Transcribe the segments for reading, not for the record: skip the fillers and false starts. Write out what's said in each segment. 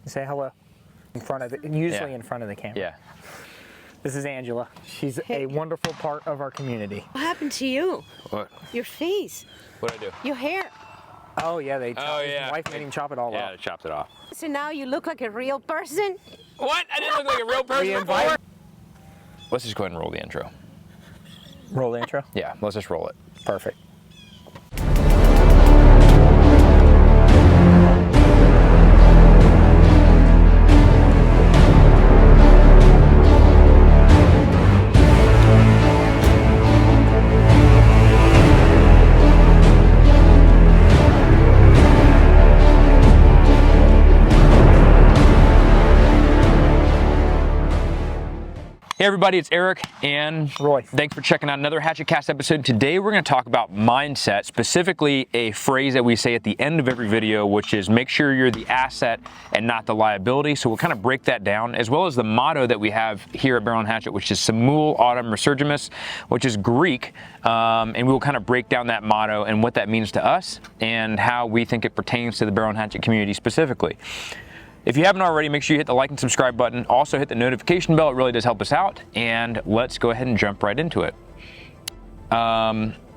Say hello in front of it, usually in front of the camera. Yeah. This is Angela. She's a wonderful part of our community. What happened to you? What? Your face. What'd I do? Your hair. Oh yeah, they chopped, Oh, yeah. his wife made him chop it all Yeah, off. I chopped it off. So now you look like a real person? What? I didn't look like a real person before? Let's just go ahead and roll the intro. Roll the intro? Yeah, let's just roll it. Perfect. Hey everybody, it's Eric and Roy. Thanks for checking out another Hatchet Cast episode. Today we're going to talk about mindset, specifically a phrase that we say at the end of every video, which is make sure you're the asset and not the liability. So we'll kind of break that down, as well as the motto that we have here at Barrel and Hatchet, which is SIMUL AUTEM RESURGEMUS, which is Greek. And we will kind of break down that motto and what that means to us and how we think it pertains to the Barrel and Hatchet community specifically. If you haven't already, make sure you hit the like and subscribe button. Also hit the notification bell. It really does help us out. And let's go ahead and jump right into it.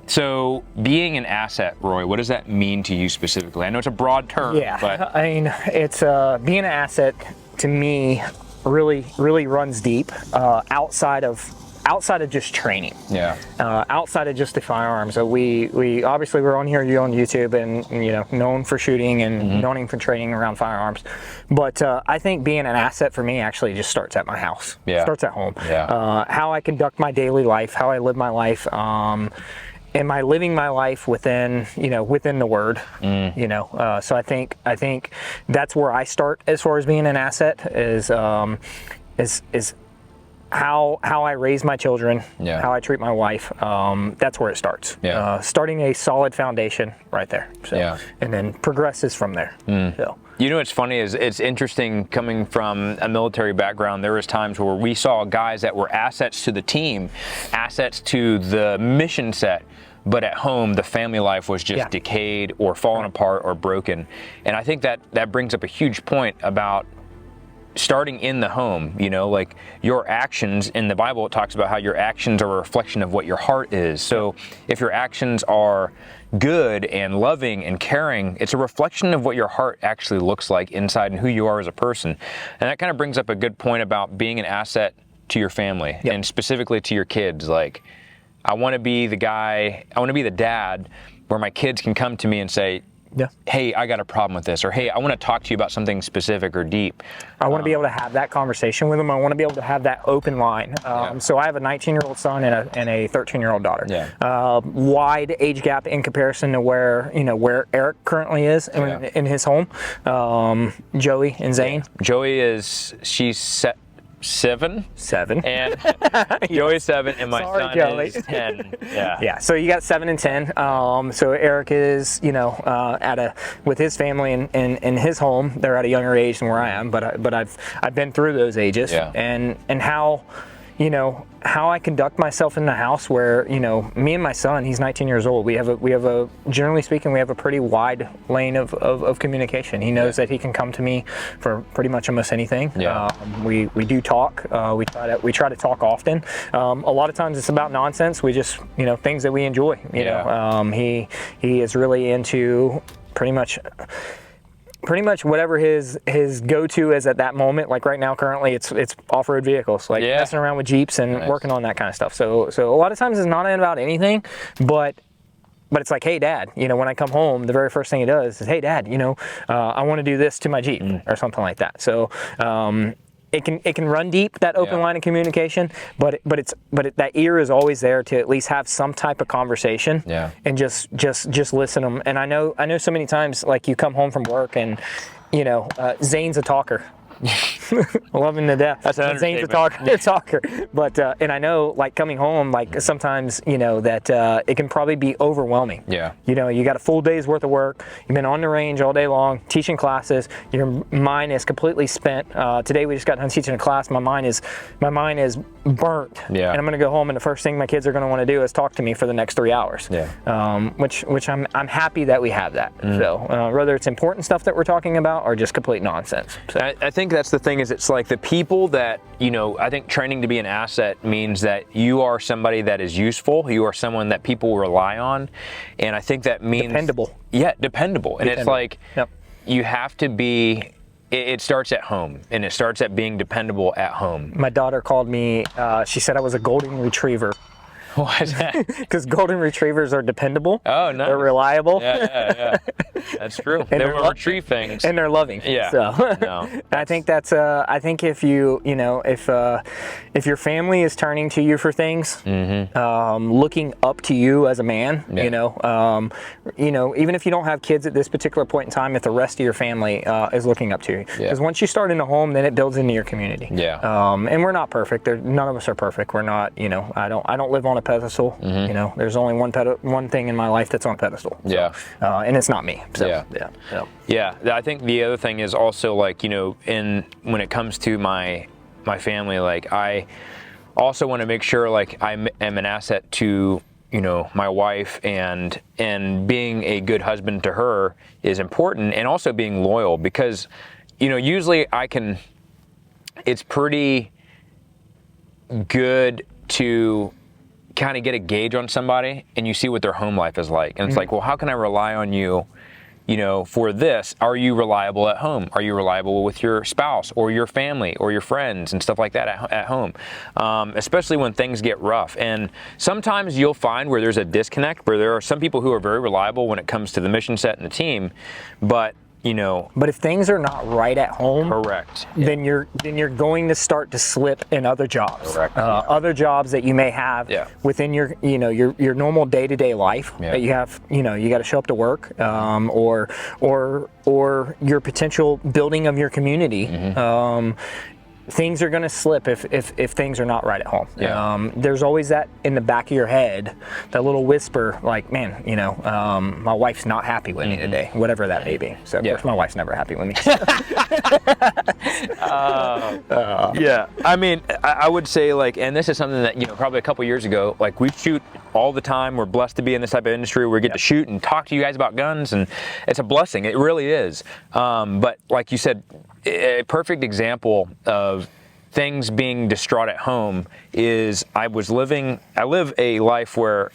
So being an asset, Roy, what does that mean to you specifically? I know it's a broad term. Yeah, but I mean, it's being an asset to me really runs deep outside of just training. Yeah. Outside of just the firearms. So we obviously we're on here on YouTube and you know known for shooting and known for training around firearms. But I think being an asset for me actually just starts at my house. Yeah. Starts at home. Yeah. How I conduct my daily life, how I live my life. Am I living my life within the word? So I think that's where I start as far as being an asset is how I raise my children, how I treat my wife. That's where it starts. Yeah. Starting a solid foundation right there. So, Yeah. And then progresses from there. So. You know what's funny is it's interesting coming from a military background. There was times where we saw guys that were assets to the team, assets to the mission set, but at home the family life was just decayed or falling apart or broken. And I think that brings up a huge point about starting in the home. Like your actions in the Bible, it talks about how your actions are a reflection of what your heart is. So if your actions are good and loving and caring, it's a reflection of what your heart actually looks like inside and who you are as a person. And that kind of brings up a good point about being an asset to your family and specifically to your kids. Like, I want to be the dad where my kids can come to me and say, hey, I got a problem with this, or hey, I want to talk to you about something specific or deep. I want to be able to have that conversation with them. I want to be able to have that open line. So I have a 19-year-old son and a 13-year-old daughter. Yeah. Wide age gap in comparison to where Eric currently is in his home. Joey and Zane. Joey she's 7, and Joey's 7, and my son Joey. is 10. Yeah. So you got 7 and 10. So Eric is, with his family in his home. They're at a younger age than where I am, but I've been through those ages, and how I conduct myself in the house where, me and my son, he's 19 years old. We have a generally speaking, we have a pretty wide lane of communication. He knows that he can come to me for pretty much almost anything. We do talk. We try to talk often. A lot of times it's about nonsense. We just, things that we enjoy. He is really into pretty much whatever his go-to is at that moment. Like right now, currently, it's off-road vehicles, like messing around with Jeeps and working on that kind of stuff. So a lot of times it's not about anything, but it's like, hey, Dad, when I come home, the very first thing he does is, hey, Dad, I want to do this to my Jeep or something like that. So it can run deep, that open line of communication, but that ear is always there to at least have some type of conversation and just listen to them. And I know so many times, like, you come home from work and Zane's a talker. I love him to death. That's an Zane's a understatement. talker. But and I know, like, coming home, like, sometimes, you know, that it can probably be overwhelming. Yeah. You know, you got a full day's worth of work. You've been on the range all day long, teaching classes. Your mind is completely spent. Today we just got done teaching a class. My mind is burnt. Yeah. And I'm gonna go home, and the first thing my kids are gonna want to do is talk to me for the next 3 hours. Yeah. Which I'm happy that we have that. So whether it's important stuff that we're talking about or just complete nonsense. So. I think that's the thing, is it's like the people that, you know, I think training to be an asset means that you are somebody that is useful. You are someone that people rely on. And I think that means Dependable. Yeah, dependable. And it's like, Yep. you have to be, it starts at home, and it starts at being dependable at home. My daughter called me, she said I was a golden retriever. Why is that? Because golden retrievers are dependable. Oh, nice. They're reliable. Yeah. That's true. They they're will retrieve things. And they're loving. Yeah. So No, I think that's I think if you know, if your family is turning to you for things, looking up to you as a man, Yeah. you know, even if you don't have kids at this particular point in time, if the rest of your family is looking up to you, because once you start in a home, then it builds into your community. Yeah. And we're not perfect. None of us are perfect. We're not. You know, I don't live on a pedestal. You know, there's only one thing in my life that's on a pedestal. So, Yeah. and it's not me. So, Yeah. Yeah, I think the other thing is also, like, you know, when it comes to my family, like, I also want to make sure, like, I am an asset to, you know, my wife, and being a good husband to her is important, and also being loyal, because, you know, usually it's pretty good to kind of get a gauge on somebody, and you see what their home life is like, and it's like, well, how can I rely on you, you know, for this? Are you reliable at home? Are you reliable with your spouse or your family or your friends and stuff like that at home? Especially when things get rough. And sometimes you'll find where there's a disconnect, where there are some people who are very reliable when it comes to the mission set and the team, but, you know. But if things are not right at home, Correct. then you're going to start to slip in other jobs. Correct. Other jobs that you may have within your normal day-to-day life that you have. You know, you got to show up to work, or your potential building of your community. Things are going to slip if things are not right at home. Yeah. There's always that in the back of your head, that little whisper, like, man, you know, my wife's not happy with me today, whatever that may be. So of course my wife's never happy with me. Yeah, I mean, I would say, like, and this is something that, you know, probably a couple years ago, like, we shoot all the time. We're blessed to be in this type of industry where we get to shoot and talk to you guys about guns, and it's a blessing. It really is. But like you said, a perfect example of things being distraught at home is I live a life where,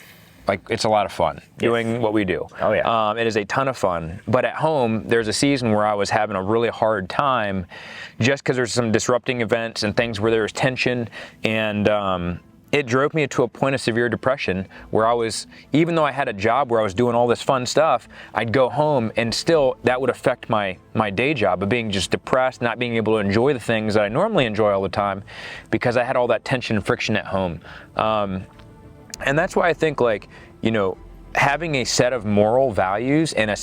like, it's a lot of fun doing what we do. Oh yeah. It is a ton of fun. But at home, there's a season where I was having a really hard time, just because there's some disrupting events and things where there's tension, and it drove me to a point of severe depression, where I was, even though I had a job where I was doing all this fun stuff, I'd go home and still that would affect my day job of being just depressed, not being able to enjoy the things that I normally enjoy all the time, because I had all that tension and friction at home. And that's why I think, like, you know, having a set of moral values and a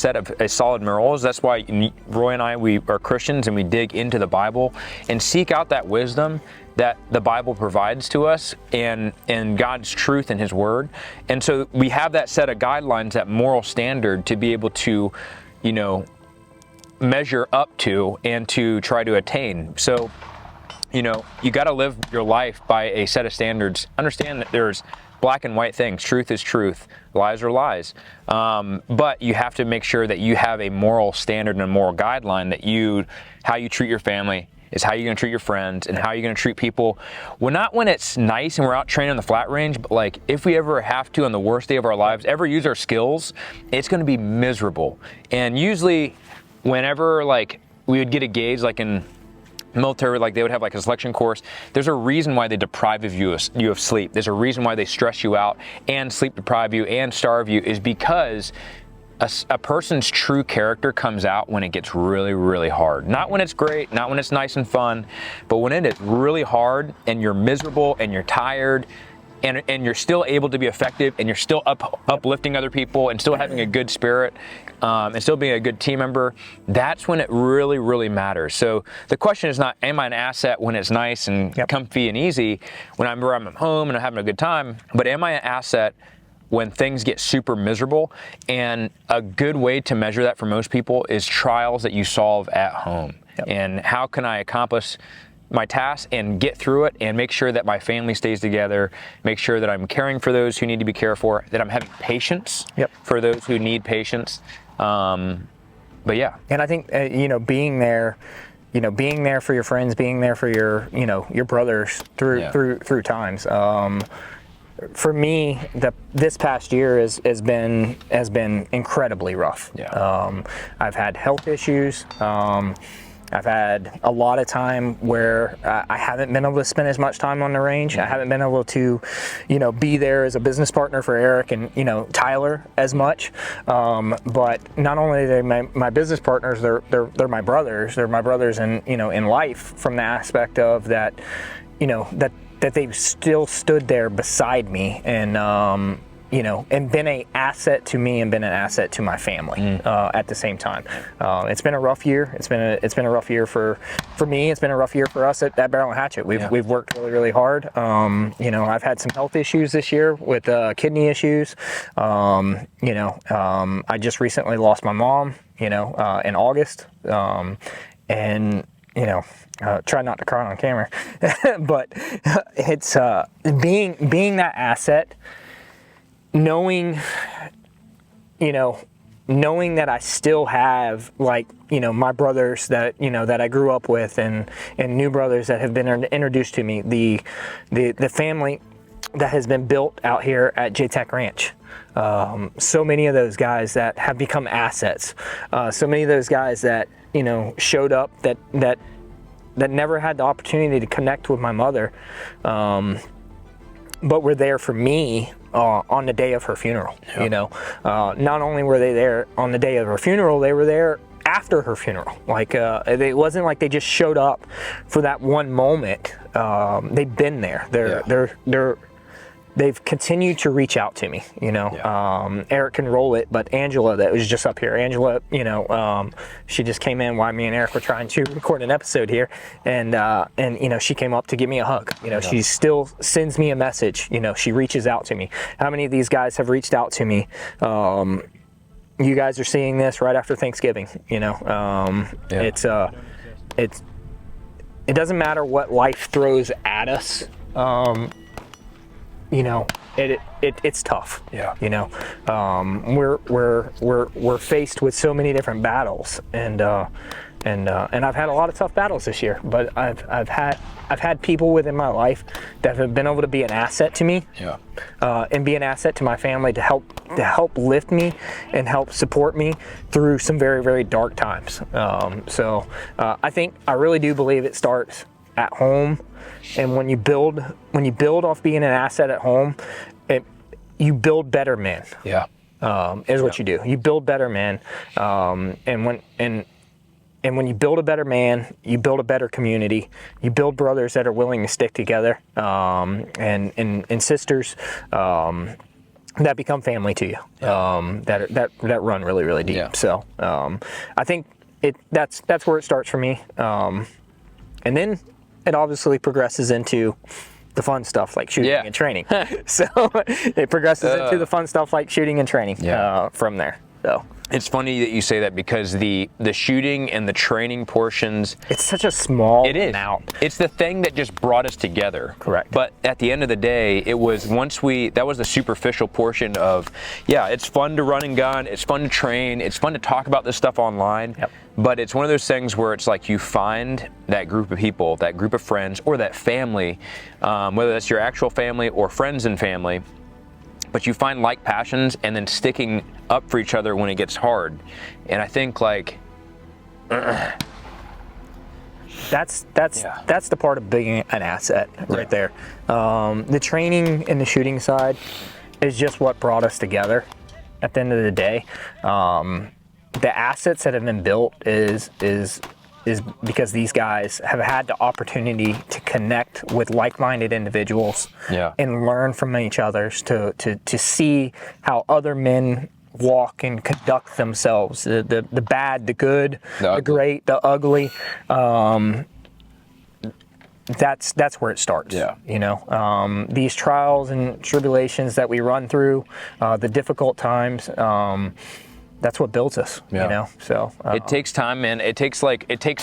solid morals, that's why Roy and I, we are Christians, and we dig into the Bible and seek out that wisdom that the Bible provides to us, and God's truth in His Word. And so we have that set of guidelines, that moral standard, to be able to, you know, measure up to and to try to attain. So, you know, you got to live your life by a set of standards. Understand that there's black and white things. Truth is truth. Lies are lies. But you have to make sure that you have a moral standard and a moral guideline, that how you treat your family is how you're going to treat your friends, and how you're going to treat people. Well, not when it's nice and we're out training on the flat range, but, like, if we ever have to, on the worst day of our lives, ever use our skills, it's going to be miserable. And usually whenever, like, we would get a gauge, like in military, like, they would have, like, a selection course, there's a reason why they deprive you of sleep. There's a reason why they stress you out and sleep deprive you and starve you, is because a person's true character comes out when it gets really, really hard. Not when it's great, not when it's nice and fun, but when it is really hard and you're miserable and you're tired, and you're still able to be effective, and you're still uplifting other people, and still having a good spirit, and still being a good team member, that's when it really, really matters. So the question is not, am I an asset when it's nice and comfy and easy, when I'm at home and I'm having a good time, but am I an asset when things get super miserable? And a good way to measure that for most people is trials that you solve at home. And how can I accomplish my task and get through it and make sure that my family stays together, make sure that I'm caring for those who need to be cared for, that I'm having patience for those who need patience. But yeah. And I think, being there, being there for your friends, being there for your, your brothers through times. For me, this past year has been incredibly rough. I've had health issues. I've had a lot of time where I haven't been able to spend as much time on the range. I haven't been able to, be there as a business partner for Eric and, Tyler as much. But not only are they my business partners, they're my brothers. They're my brothers in life, from the aspect of that, that they've still stood there beside me and, and been an asset to me and been an asset to my family at the same time. It's been a rough year. It's been a rough year for me. It's been a rough year for us at Barrel Hatchet. We've worked really, really hard. I've had some health issues this year with kidney issues. I just recently lost my mom, in August. Try not to cry on camera, but it's being that asset. Knowing that I still have my brothers that that I grew up with and new brothers that have been introduced to me, the family that has been built out here at J-Tech Ranch. So many of those guys that have become assets. So many of those guys that showed up that never had the opportunity to connect with my mother, but were there for me on the day of her funeral. Not only were they there on the day of her funeral, they were there after her funeral. It wasn't like they just showed up for that one moment. They've been there. They've continued to reach out to me. Eric can roll it, but Angela, that was just up here. Angela, she just came in while me and Eric were trying to record an episode here, and she came up to give me a hug. She still sends me a message. She reaches out to me. How many of these guys have reached out to me? You guys are seeing this right after Thanksgiving. It doesn't matter what life throws at us. It's tough. We're faced with so many different battles, and I've had a lot of tough battles this year. But I've had people within my life that have been able to be an asset to me, and be an asset to my family to help lift me and help support me through some very, very dark times. I really do believe it starts at home. And when you build off being an asset at home, you build better men. Is what you do. You build better men, and when you build a better man, you build a better community. You build brothers that are willing to stick together, and sisters that become family to you. That run really, really deep. So I think that's where it starts for me, and then it obviously progresses into the fun stuff like shooting and training. So it progresses into the fun stuff like shooting and training from there. So it's funny that you say that, because the shooting and the training portions, it's such a small amount. It's the thing that just brought us together. Correct. But at the end of the day, it was that was the superficial portion of, it's fun to run and gun, it's fun to train, it's fun to talk about this stuff online. But it's one of those things where it's like you find that group of people, that group of friends, or that family, whether that's your actual family or friends and family, but you find like passions and then sticking up for each other when it gets hard. And I think that's the part of being an asset right there. The training and the shooting side is just what brought us together at the end of the day. The assets that have been built is is because these guys have had the opportunity to connect with like-minded individuals and learn from each other to see how other men walk and conduct themselves, the bad, the good, the great, the ugly. That's where it starts. You know, these trials and tribulations that we run through, the difficult times, that's what builds us. You know, so it takes time, man. It takes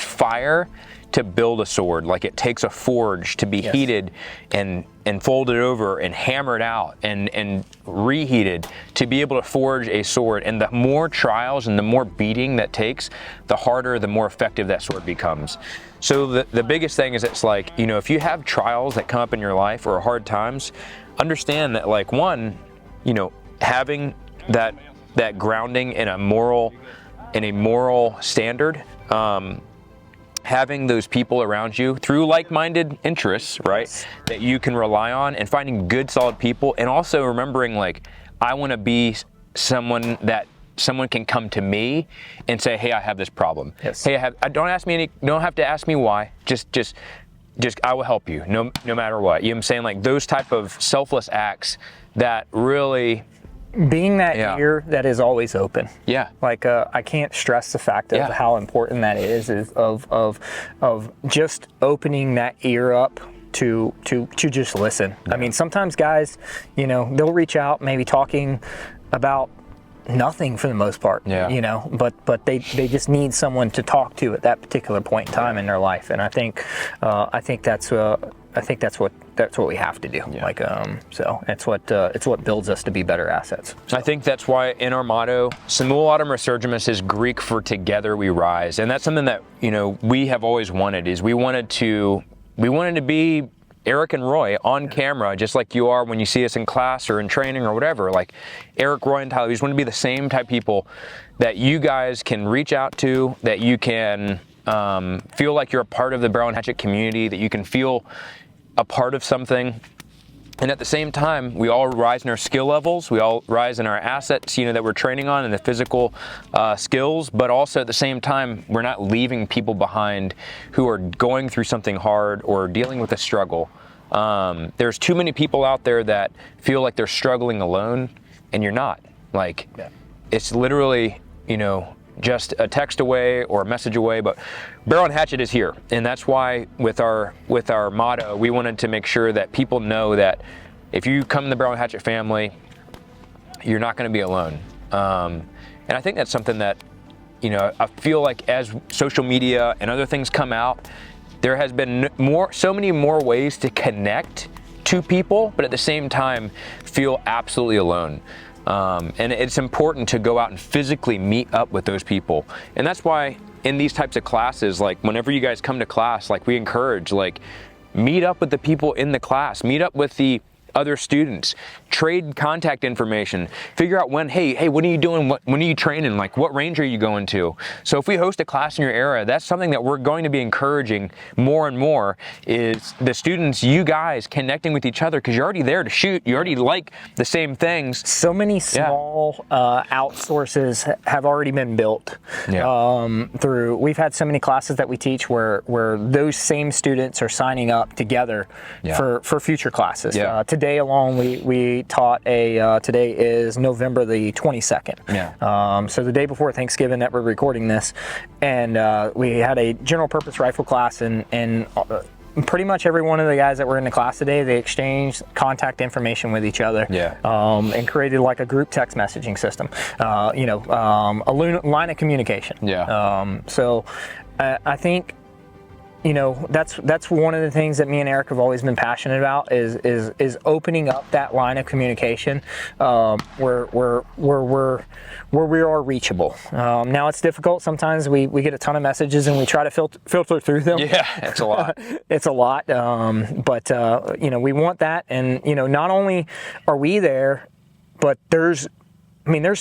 fire to build a sword. Like it takes a forge to be heated and folded over and hammered out and reheated to be able to forge a sword. And the more trials and the more beating that takes, the harder, the more effective that sword becomes. So the biggest thing is, it's like, you know, if you have trials that come up in your life or hard times, understand that, like, one, you know, having that grounding in a moral standard, having those people around you through like-minded interests, right, that you can rely on, and finding good, solid people, and also remembering, like, I want to be someone that someone can come to me and say, hey, I have this problem. Hey, don't have to ask me why. Just I will help you no matter what. You know what I'm saying? Like, those type of selfless acts that really being that ear that is always open. Like, I can't stress the fact of how important that is of just opening that ear up to just listen. I mean, sometimes guys, you know, they'll reach out maybe talking about nothing for the most part, you know, but they just need someone to talk to at that particular point in time in their life. And I think that's what we have to do. Like, so it's what builds us to be better assets. I think that's why in our motto, SIMUL AUTEM RESURGEMUS is Greek for together we rise. And that's something that, you know, we have always wanted, is we wanted to be Eric and Roy on camera, just like you are when you see us in class or in training or whatever. Like Eric, Roy, and Tyler, we just want to be the same type of people that you guys can reach out to, that you can feel like you're a part of the Barrel and Hatchet community, that you can feel a part of something. And at the same time, we all rise in our skill levels. We all rise in our assets, you know, that we're training on, and the physical skills. But also at the same time, we're not leaving people behind who are going through something hard or dealing with a struggle. There's too many people out there that feel like they're struggling alone, and you're not. Like, it's literally, you know, just a text away or a message away, but Barrel and Hatchet is here. And that's why with our motto, we wanted to make sure that people know that if you come in the Barrel and Hatchet family, you're not going to be alone. And I think that's something that, you know, I feel like as social media and other things come out, there has been so many more ways to connect to people, but at the same time, feel absolutely alone. And it's important to go out and physically meet up with those people. And that's why in these types of classes, like whenever you guys come to class, like we encourage, like, meet up with the people in the class, meet up with the other students, trade contact information, figure out when, hey, what are you doing? When are you training? Like, what range are you going to? So if we host a class in your area, that's something that we're going to be encouraging more and more, is the students, you guys connecting with each other, because you're already there to shoot. You already like the same things. So many small outsources have already been built through. We've had so many classes that we teach where those same students are signing up together for future classes. Today alone, we taught today is November the 22nd. So the day before Thanksgiving that we're recording this, and we had a general purpose rifle class, and pretty much every one of the guys that were in the class today, they exchanged contact information with each other, and created like a group text messaging system, a line of communication. So I think, you know, that's one of the things that me and Eric have always been passionate about, is opening up that line of communication where we are reachable. Now it's difficult. Sometimes we get a ton of messages and we try to filter through them. It's a lot. It's a lot. But you know, we want that, and you know, not only are we there, but there's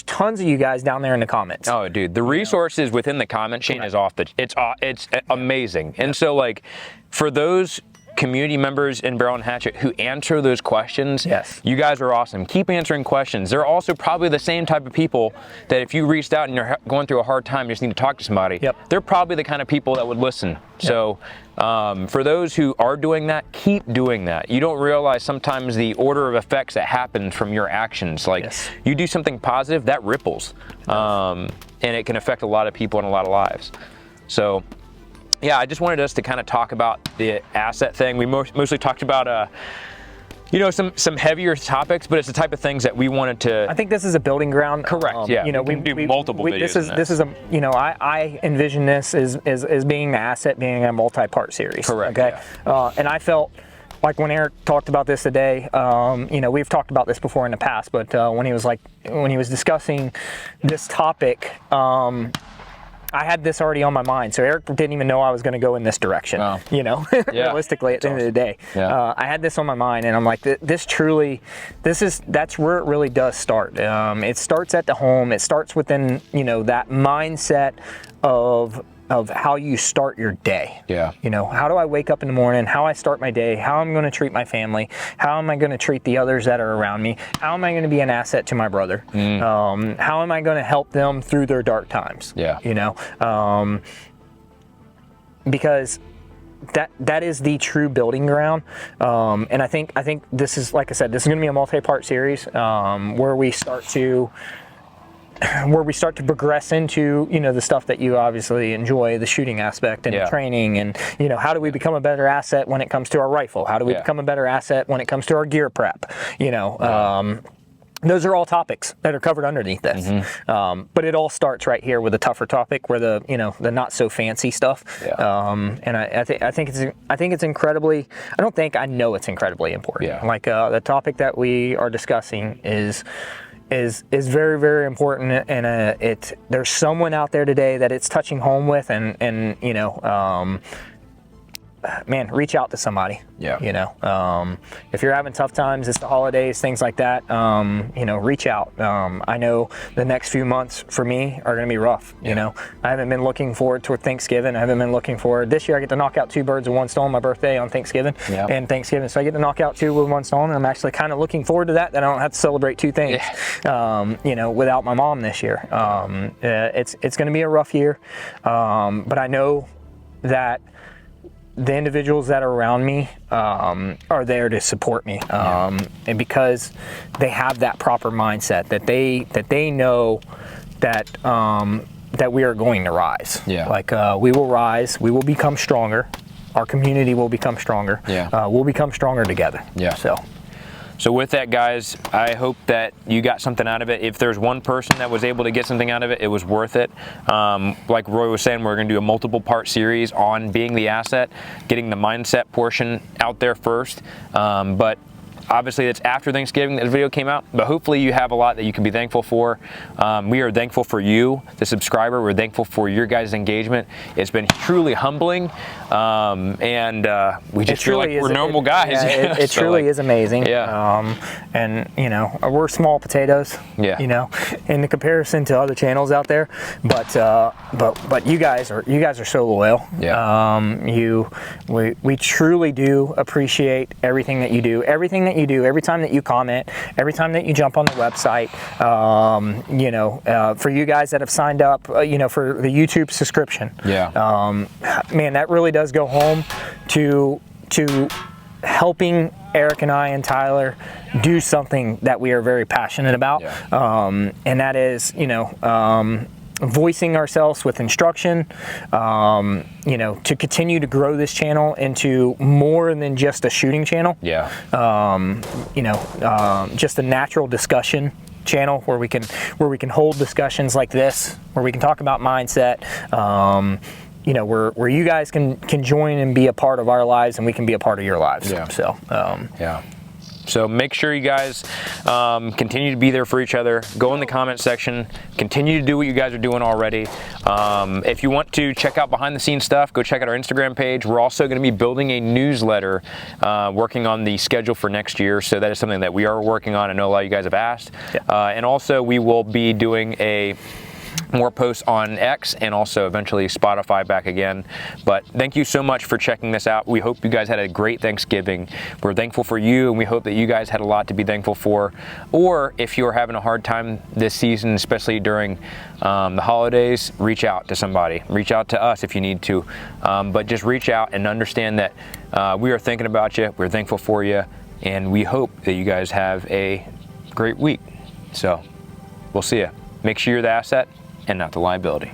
tons of you guys down there in the comments. Oh, dude, the resources within the comment chain is it's amazing. And so, like, for those community members in Barrel and Hatchet who answer those questions, yes, you guys are awesome. Keep answering questions. They're also probably the same type of people that if you reached out and you're going through a hard time, you just need to talk to somebody, yep, they're probably the kind of people that would listen. Yep. So for those who are doing that, keep doing that. You don't realize sometimes the order of effects that happen from your actions. Like, yes, you do something positive, that ripples. And it can affect a lot of people and a lot of lives. So yeah, I just wanted us to kind of talk about the asset thing. We mostly talked about, you know, some heavier topics, but it's the type of things that we wanted to. I think this is a building ground. Correct. Yeah. You know, we can do multiple videos. This is a. You know, I envision this as being the asset being a multi-part series. Correct. Okay. Yeah. And I felt like when Eric talked about this today, you know, we've talked about this before in the past, but when he was discussing this topic, I had this already on my mind, so Eric didn't even know I was going to go in this direction. Wow. You know, yeah, realistically, at the end of the day, yeah, I had this on my mind, and I'm like, that's where it really does start. It starts at the home. It starts within, you know, that mindset of how you start your day. Yeah. You know, how do I wake up in the morning? How I start my day? How I'm going to treat my family? How am I going to treat the others that are around me? How am I going to be an asset to my brother? How am I going to help them through their dark times? Yeah. You know, because that is the true building ground. And I think this is, like I said, this is going to be a multi-part series where we start to progress into, you know, the stuff that you obviously enjoy, the shooting aspect and, yeah, the training, and, you know, how do we become a better asset when it comes to our rifle? How do we, yeah, become a better asset when it comes to our gear prep? You know, yeah, those are all topics that are covered underneath this. Mm-hmm. But it all starts right here with a tougher topic, where the, you know, the not so fancy stuff. Yeah. And I think it's incredibly, I know it's incredibly important. Yeah. Like the topic that we are discussing is very, very important, and there's someone out there today that it's touching home with, and you know, man, reach out to somebody. Yeah. You know, if you're having tough times, it's the holidays, things like that, you know, reach out. I know the next few months for me are going to be rough. Yeah. You know, I haven't been looking forward to Thanksgiving. I haven't been looking forward. This year I get to knock out 2 birds with 1 stone, my birthday on Thanksgiving, yeah, and Thanksgiving. So I get to knock out 2 with 1 stone, and I'm actually kind of looking forward to that I don't have to celebrate 2 things, yeah, you know, without my mom this year. It's going to be a rough year, but I know that the individuals that are around me are there to support me, and because they have that proper mindset, that they know that we are going to rise. Yeah. Like we will rise, we will become stronger, our community will become stronger. Yeah. We'll become stronger together. Yeah. So with that, guys, I hope that you got something out of it. If there's one person that was able to get something out of it, it was worth it. Like Roy was saying, we're going to do a multiple-part series on being the asset, getting the mindset portion out there first. But obviously, it's after Thanksgiving that the video came out, but hopefully you have a lot that you can be thankful for. We are thankful for you, the subscriber. We're thankful for your guys' engagement. It's been truly humbling, and we just feel like we're normal guys. Yeah, it truly is amazing. Yeah. And you know, we're small potatoes. Yeah. You know, in the comparison to other channels out there, but you guys are so loyal. Yeah. We truly do appreciate everything that you do. Everything that you do, every time that you comment, every time that you jump on the website, you know, for you guys that have signed up, you know, for the YouTube subscription. Yeah. Man, that really does go home to helping Eric and I and Tyler do something that we are very passionate about. Yeah. And that is, you know, voicing ourselves with instruction, you know, to continue to grow this channel into more than just a shooting channel. Yeah. You know, just a natural discussion channel where we can hold discussions like this, where we can talk about mindset. You know, where you guys can join and be a part of our lives, and we can be a part of your lives. Yeah. So yeah. So make sure you guys continue to be there for each other. Go in the comment section. Continue to do what you guys are doing already. If you want to check out behind the scenes stuff, go check out our Instagram page. We're also going to be building a newsletter, working on the schedule for next year. So that is something that we are working on. I know a lot of you guys have asked. Yeah. And also we will be doing a more posts on X and also eventually Spotify back again. But thank you so much for checking this out. We hope you guys had a great Thanksgiving. We're thankful for you, and we hope that you guys had a lot to be thankful for. Or if you're having a hard time this season, especially during the holidays, reach out to somebody. Reach out to us if you need to. But just reach out and understand that we are thinking about you. We're thankful for you, and we hope that you guys have a great week. So we'll see you. Make sure you're the asset and not the liability.